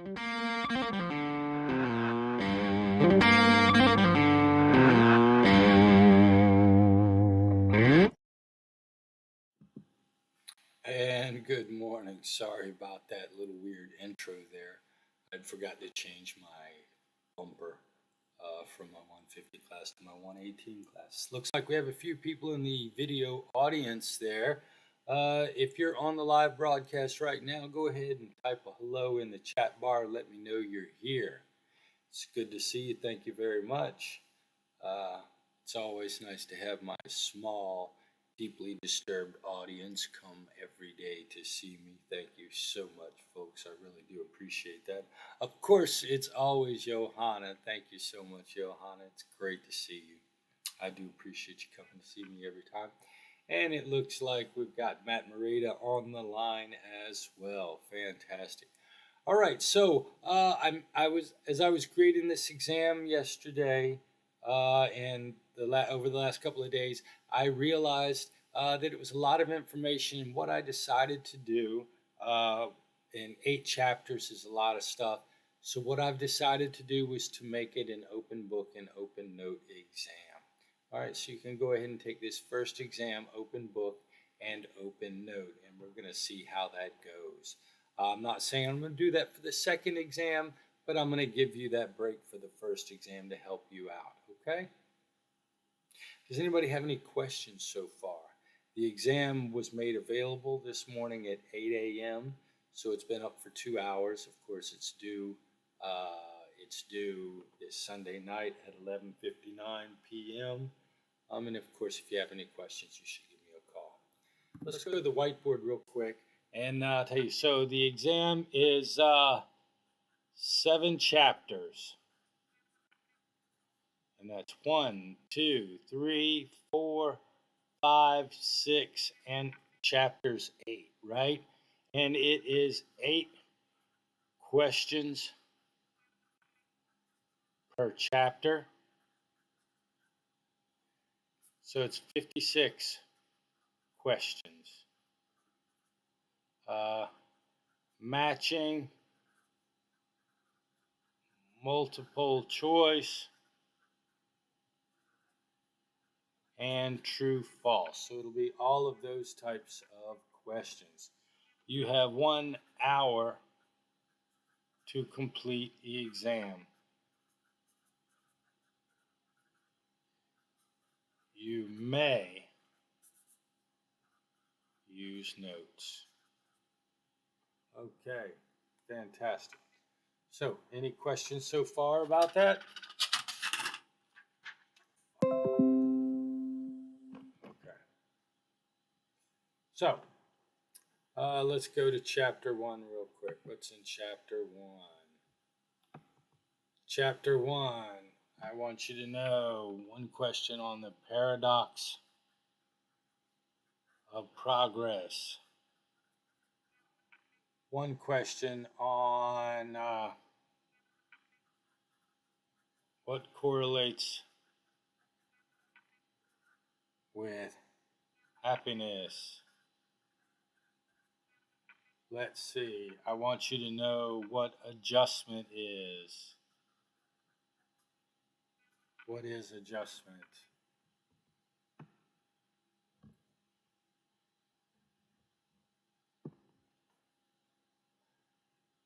And good morning. Sorry about that little weird intro there. I'd forgot to change my bumper from my 150 class to my 118 class. Looks like we have a few people in the video audience there. If you're on the live broadcast right now, go ahead and type a hello in the chat bar. Let me know you're here. It's good to see you. Thank you very much. Uh, it's always nice to have my small, deeply disturbed audience come every day to see me. Thank you so much, folks. I really do appreciate that. Of course, it's always Johanna. Thank you so much, Johanna. It's great to see you. I do appreciate you coming to see me every time. And it looks like we've got Matt Morita on the line as well. Fantastic. All right, so as I was grading this exam yesterday, and over the last couple of days, I realized that it was a lot of information. And what I decided to do in 8 chapters is a lot of stuff. So what I've decided to do was to make it an open book and open note exam. All right, so you can go ahead and take this first exam, open book and open note, and we're going to see how that goes. I'm not saying I'm going to do that for the second exam, but I'm going to give you that break for the first exam to help you out, okay? Does anybody have any questions so far? The exam was made available this morning at 8 a.m., so it's been up for 2 hours. Of course, it's due this Sunday night at 11:59 p.m. And of course, if you have any questions, you should give me a call. Let's go to the whiteboard real quick and tell you. So the exam is 7 chapters. And that's 1, 2, 3, 4, 5, 6, and chapters 8, right? And it is 8 questions per chapter. So it's 56 questions. Matching, multiple choice, and true false. So it'll be all of those types of questions. You have 1 hour to complete the exam. You may use notes. Okay, fantastic. So, any questions so far about that? Okay. So, let's go to chapter 1 real quick. What's in chapter 1? Chapter 1, I want you to know one question on the paradox of progress. One question on what correlates with happiness. Let's see. I want you to know what adjustment is. What is adjustment?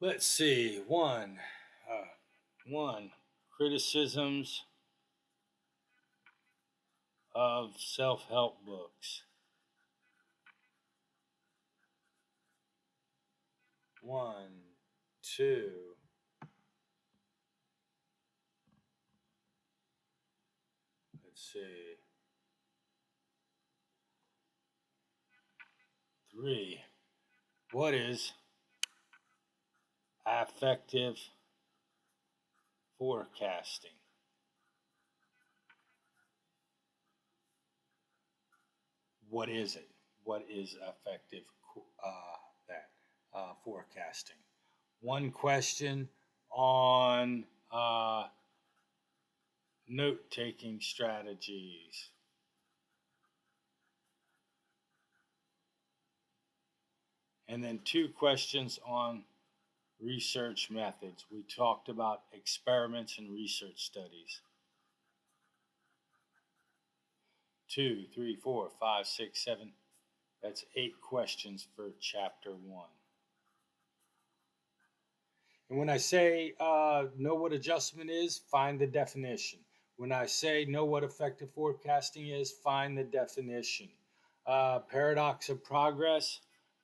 Let's see. One, criticisms of self-help books. 1, 2. Let's see. 3. What is affective forecasting? What is it? What is affective forecasting? One question on note-taking strategies. And then 2 questions on research methods. We talked about experiments and research studies. 2, 3, 4, 5, 6, 7. That's 8 questions for chapter 1. And when I say know what adjustment is, find the definition. When I say know what effective forecasting is, find the definition. Paradox of progress,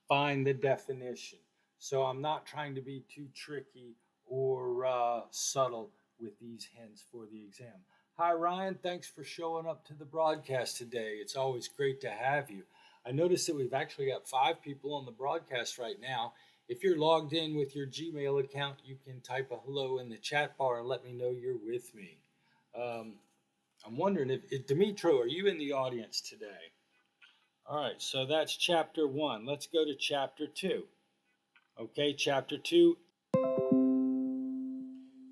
find the definition. So I'm not trying to be too tricky or subtle with these hints for the exam. Hi, Ryan. Thanks for showing up to the broadcast today. It's always great to have you. I noticed that we've actually got 5 people on the broadcast right now. If you're logged in with your Gmail account, you can type a hello in the chat bar and let me know you're with me. I'm wondering if Dimitro, are you in the audience today? All right, so that's chapter 1. Let's go to chapter 2. Okay, chapter 2.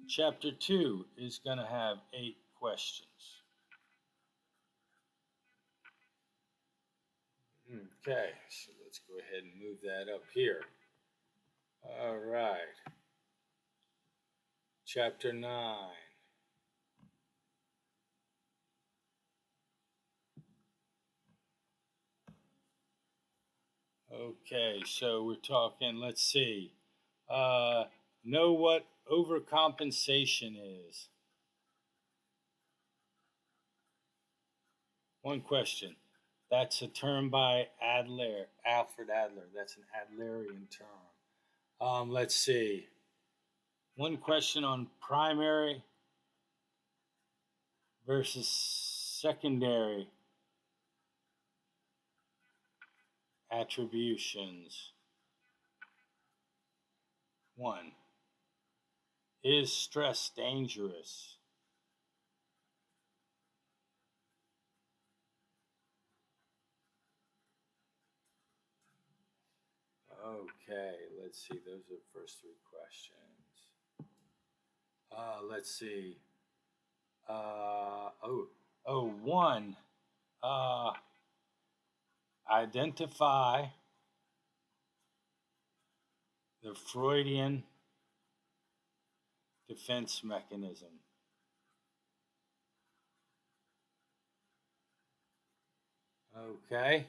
Chapter 2 is going to have 8 questions. Okay, so let's go ahead and move that up here. All right. Chapter 9. Okay, so we're talking, let's see. Know what overcompensation is. One question. That's a term by Alfred Adler. That's an Adlerian term. Let's see. One question on primary versus secondary attributions. 1. Is stress dangerous? Okay, let's see. Those are the first 3 questions. Let's see. 1. Identify the Freudian defense mechanism. Okay.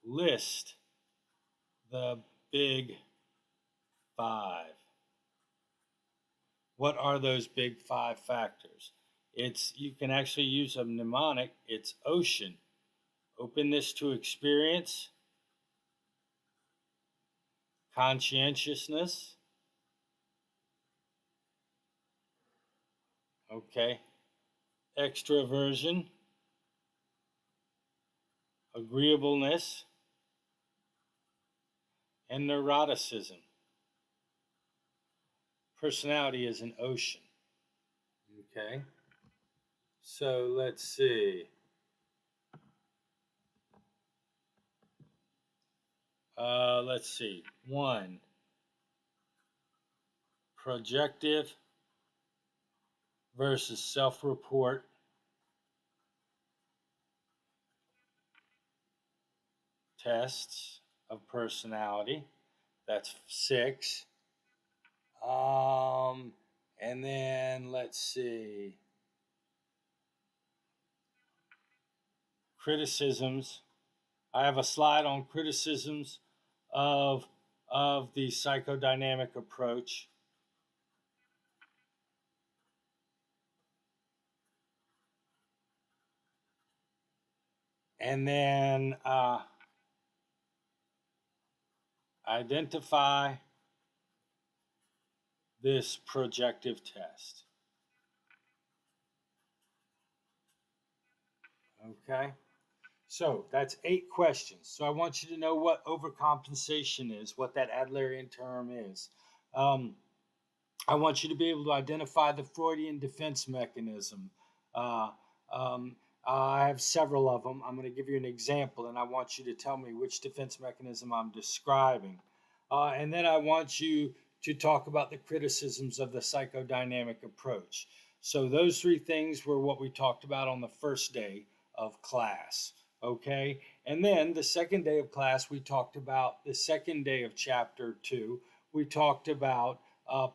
List the big 5. What are those big 5 factors? You can actually use a mnemonic. It's ocean. Openness to experience, conscientiousness, okay, extroversion, agreeableness, and neuroticism. Personality is an ocean. Okay, so let's see. Let's see. 1. Projective versus self-report. Tests of personality. That's 6. And then let's see. Criticisms. I have a slide on criticisms of the psychodynamic approach. And then identify this projective test. Okay, so that's 8 questions. So I want you to know what overcompensation is, what that Adlerian term is. I want you to be able to identify the Freudian defense mechanism. I have several of them. I'm going to give you an example, and I want you to tell me which defense mechanism I'm describing. And then I want you to talk about the criticisms of the psychodynamic approach. So those 3 things were what we talked about on the first day of class, okay? And then the second day of class, we talked about the second day of chapter 2. We talked about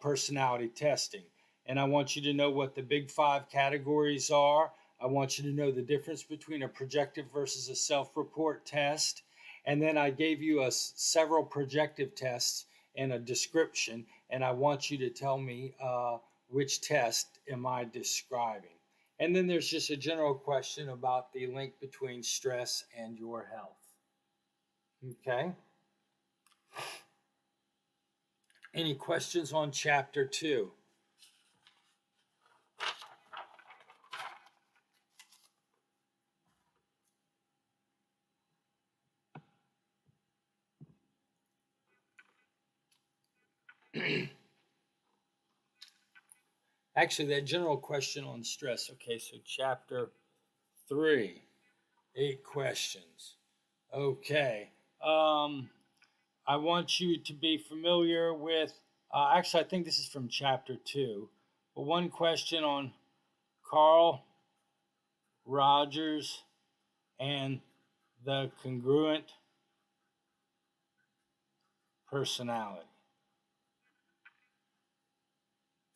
personality testing. And I want you to know what the big 5 categories are. I want you to know the difference between a projective versus a self-report test. And then I gave you several projective tests and a description. And I want you to tell me which test am I describing. And then there's just a general question about the link between stress and your health. Okay? Any questions on chapter 2? Actually, that general question on stress. Okay, so chapter 3, 8 questions. Okay. I want you to be familiar with, actually, I think this is from chapter 2, but one question on Carl Rogers and the congruent personality.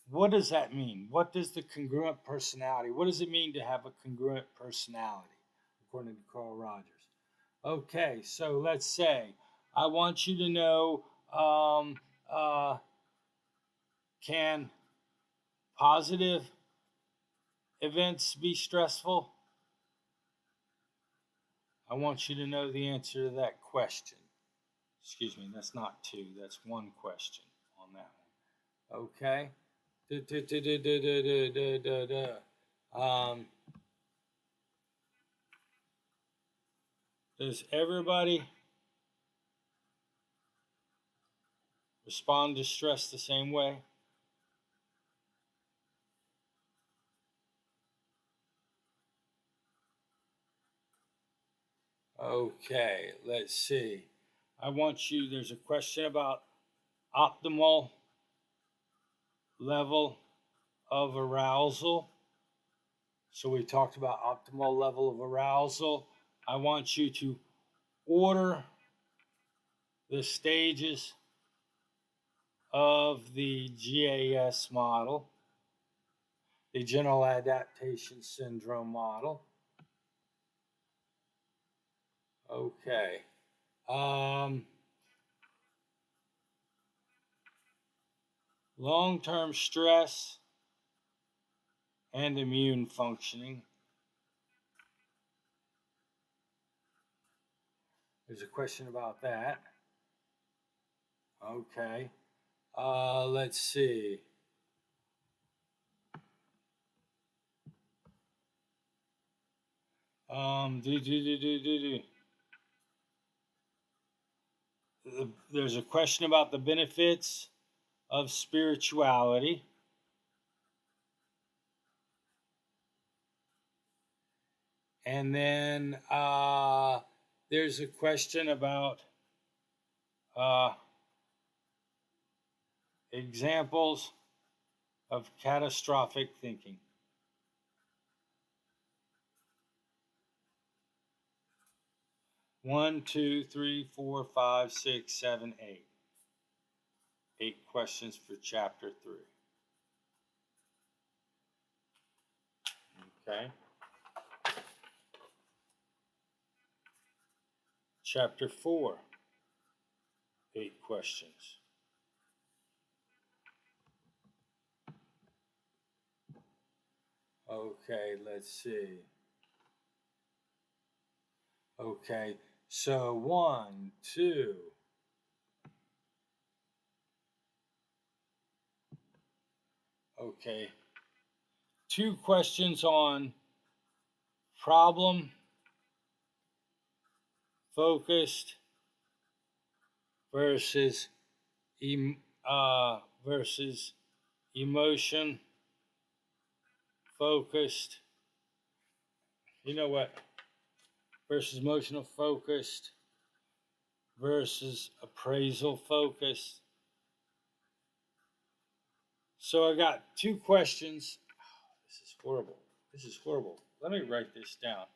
What does that mean? What does the congruent personality, what does it mean to have a congruent personality, according to Carl Rogers? Okay, so let's say I want you to know, can positive events be stressful? I want you to know the answer to that question. Excuse me, that's not 2, that's 1 question on that one. Okay? Does everybody respond to stress the same way? Okay, let's see. There's a question about optimal level of arousal. So we talked about optimal level of arousal. I want you to order the stages of the GAS model, the General Adaptation Syndrome model. Okay. Long-term stress and immune functioning. There's a question about that. Okay. Let's see. There's a question about the benefits of spirituality. And then there's a question about examples of catastrophic thinking. One, two, three, four, five, six, seven, eight. 8 questions for chapter 3. Okay. Chapter 4, 8 questions. Okay, let's see. Okay, so 1, 2. Okay, 2 questions on problem focused versus versus emotion focused. You know what? Versus emotional focused versus appraisal focused. So I got 2 questions. Oh, this is horrible. This is horrible. Let me write this down.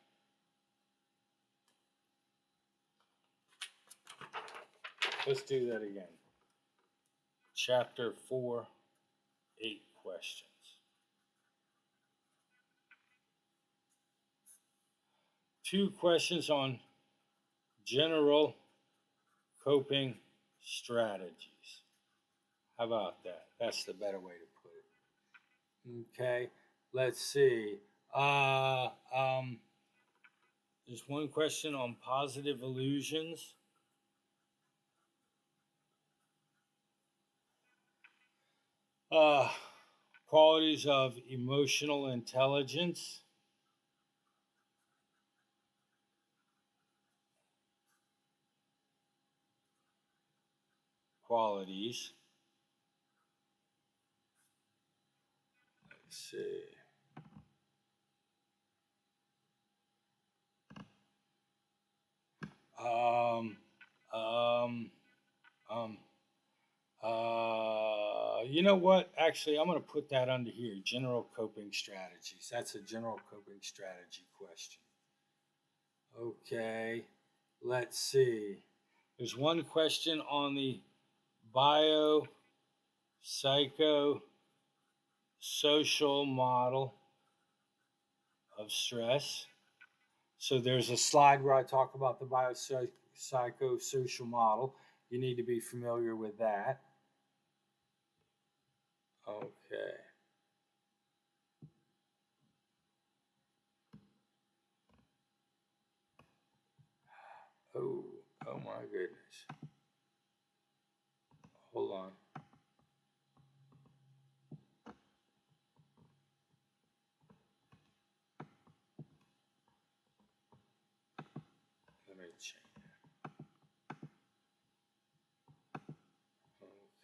let's do that again. Chapter 4, 8 questions. Two questions on general coping strategies. How about that? That's the better way to put it. Okay, let's see. There's one question on positive illusions. Qualities of emotional intelligence. Qualities. Let's see. Um, um, um, you know what? Actually, I'm going to put that under here. General coping strategies. That's a general coping strategy question. Okay, let's see. There's one question on the biopsychosocial model of stress. So there's a slide where I talk about the biopsychosocial model. You need to be familiar with that. Okay. Oh, oh my goodness. Hold on. Let me change that.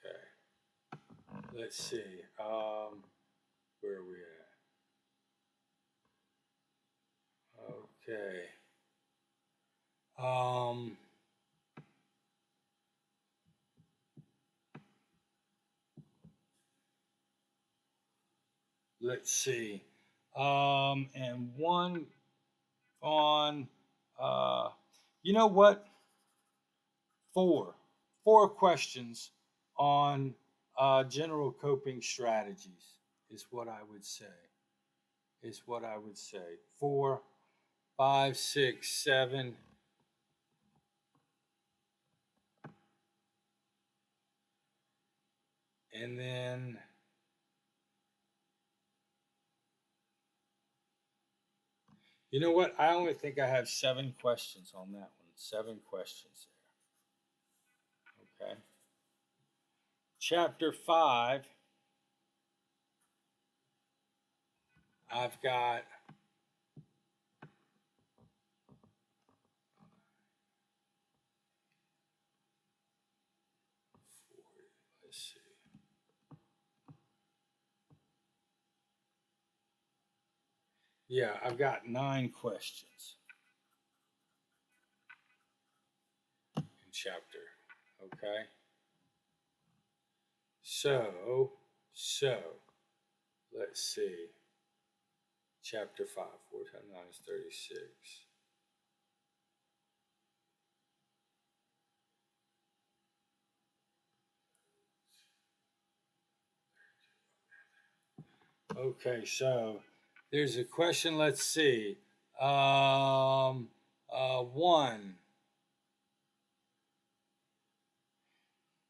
Okay. Let's see. Where are we at? Okay. Let's see. And one on, you know what? Four questions on general coping strategies is what I would say. Is what I would say. 4, 5, 6, 7. And then you know what? I only think I have 7 questions on that one. 7 questions there. Okay. Chapter 5. I've got let's see. Yeah, I've got 9 questions in chapter. Okay. So let's see. Chapter 5, 4 times 9 is 36. Okay, so there's a question. Let's see. 1.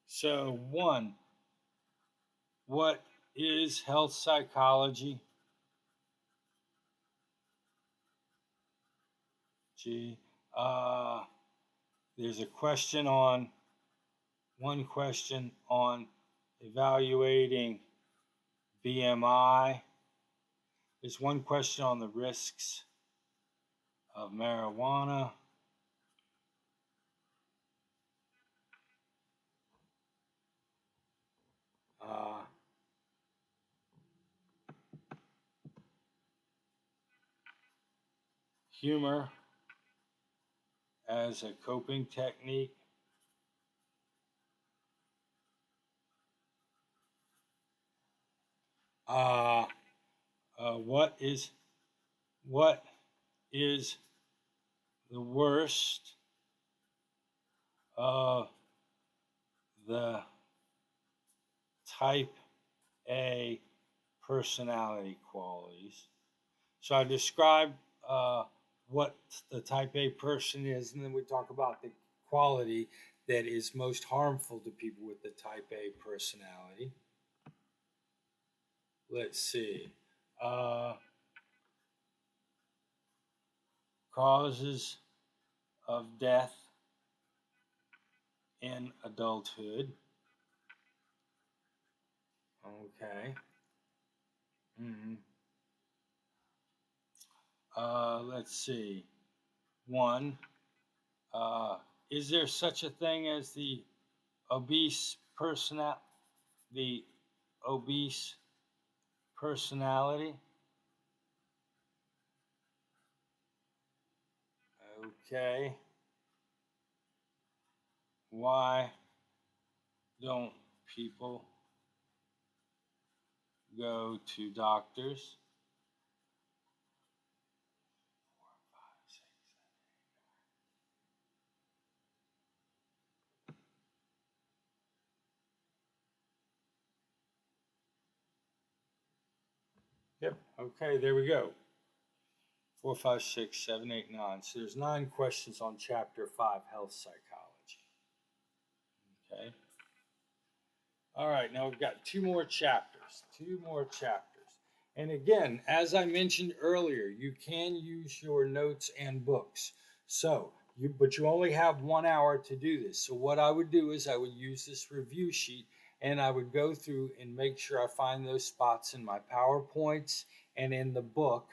So 1. What is health psychology? G. There's a question on one question on evaluating BMI. There's one question on the risks of marijuana. Humor as a coping technique. What is the worst the type A personality qualities. So I describe what the type A person is, and then we talk about the quality that is most harmful to people with the type A personality. Let's see. Causes of death in adulthood. Okay. Mm-hmm. Let's see. One, is there such a thing as the obese the obese personality? Okay. Why don't people go to doctors? Yep. Okay, there we go. 4, 5, 6, 7, 8, 9. So there's 9 questions on chapter 5, health psychology. Okay. All right, now we've got 2 more chapters. 2 more chapters. And again, as I mentioned earlier, you can use your notes and books. But you only have 1 hour to do this. So what I would do is I would use this review sheet and I would go through and make sure I find those spots in my PowerPoints and in the book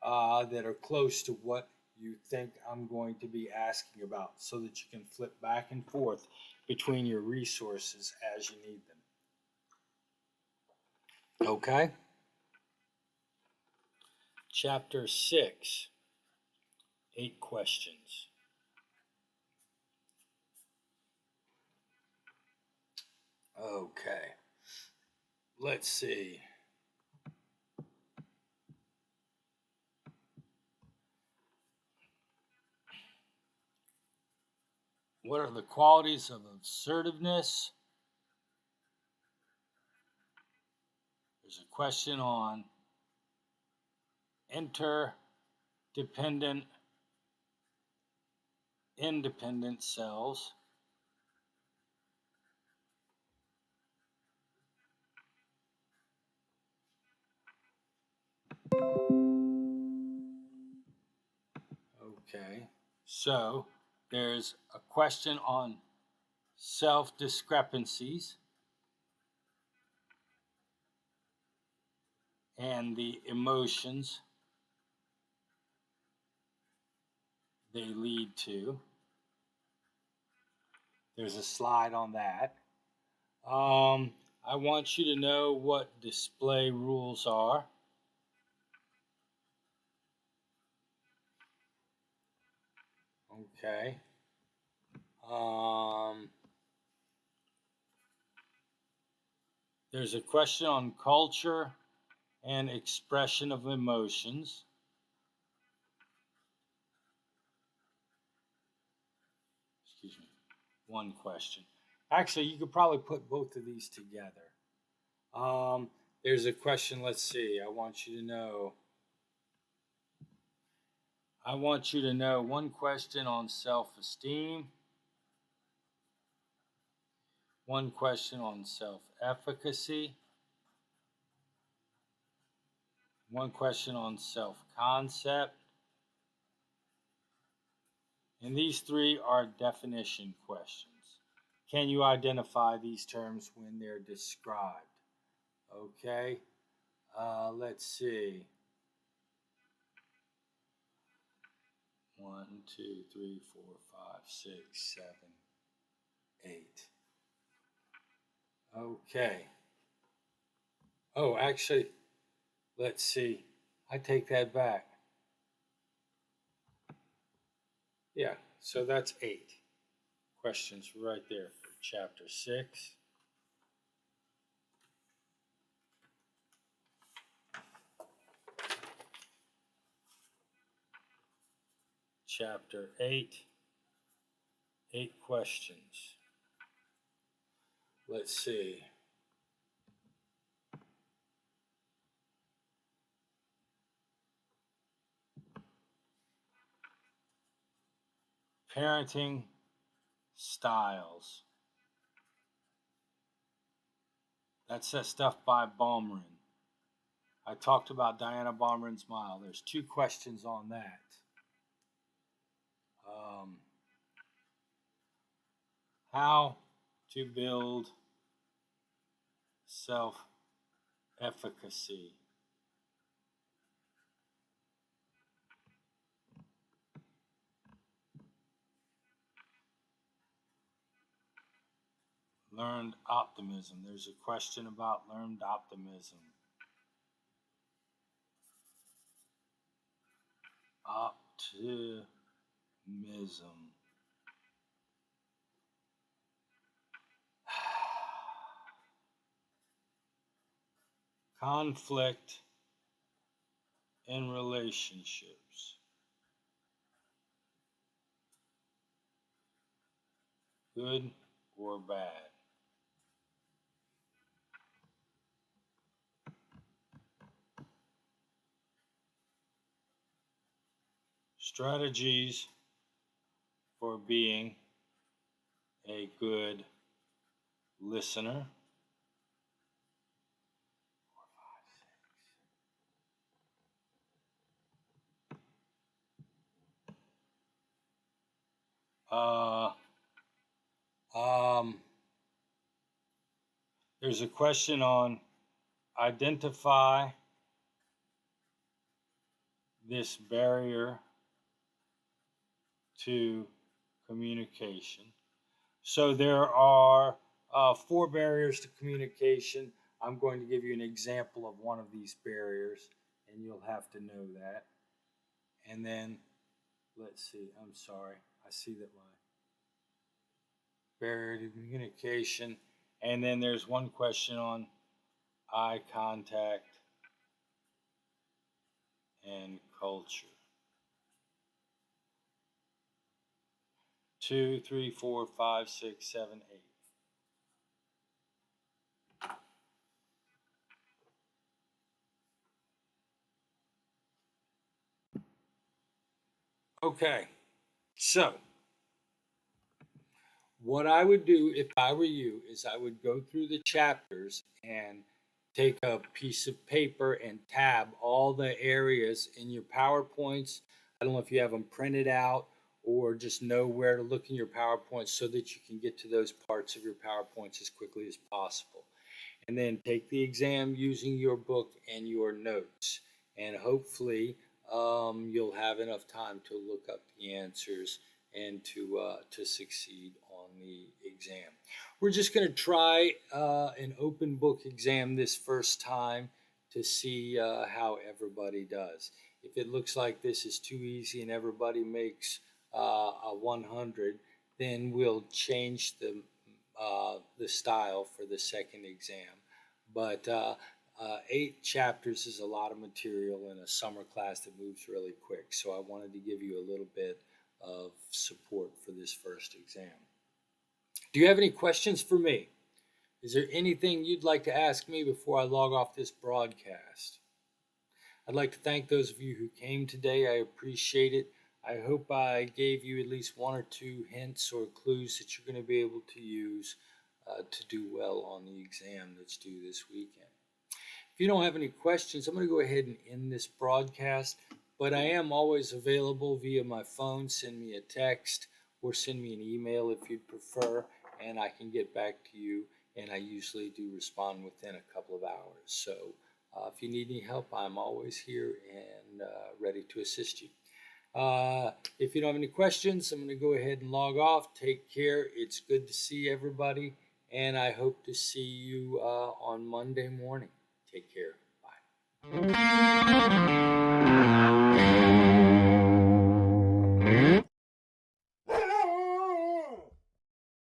that are close to what you think I'm going to be asking about so that you can flip back and forth between your resources as you need them. Okay? Chapter 6, 8 questions. Okay, let's see. What are the qualities of assertiveness? There's a question on interdependent, independent cells. Okay, so there's a question on self discrepancies and the emotions they lead to. There's a slide on that. I want you to know what display rules are. Okay. There's a question on culture and expression of emotions. Excuse me. One question. Actually, you could probably put both of these together. There's a question. Let's see. I want you to know one question on self-esteem, one question on self-efficacy, one question on self-concept, and these 3 are definition questions. Can you identify these terms when they're described? Okay, let's see. 1, 2, 3, 4, 5, 6, 7, 8. Okay. Oh, actually, let's see. I take that back. Yeah, so that's 8 questions right there for chapter 6. Chapter 8, 8 questions. let's see. Parenting styles. That's that stuff by Baumrin. I talked about Diana Baumrin's Smile. There's 2 questions on that. How to build self-efficacy. Learned optimism. There's a question about learned optimism. Optimism. Conflict in relationships. Good or bad? Strategies for being a good listener. There's a question on identify this barrier to communication. So there are 4 barriers to communication. I'm going to give you an example of one of these barriers, and you'll have to know that. And then, let's see, I'm sorry. I see that my barrier to communication. And then there's one question on eye contact and culture. 2, 3, 4, 5, 6, 7, 8. Okay, so what I would do if I were you is I would go through the chapters and take a piece of paper and tab all the areas in your PowerPoints. I don't know if you have them printed out or just know where to look in your PowerPoints so that you can get to those parts of your PowerPoints as quickly as possible. And then take the exam using your book and your notes. And hopefully you'll have enough time to look up the answers and to succeed on the exam. We're just going to try an open book exam this first time to see how everybody does. If it looks like this is too easy and everybody makes a 100, then we'll change the style for the second exam. But 8 chapters is a lot of material in a summer class that moves really quick. So I wanted to give you a little bit of support for this first exam. Do you have any questions for me? Is there anything you'd like to ask me before I log off this broadcast? I'd like to thank those of you who came today. I appreciate it. I hope I gave you at least 1 or 2 hints or clues that you're going to be able to use to do well on the exam that's due this weekend. If you don't have any questions, I'm going to go ahead and end this broadcast, but I am always available via my phone. Send me a text or send me an email if you'd prefer, and I can get back to you, and I usually do respond within a couple of hours. So if you need any help, I'm always here and ready to assist you. If you don't have any questions, I'm going to go ahead and log off. Take care. It's good to see everybody, and I hope to see you on Monday morning. Take care. Bye.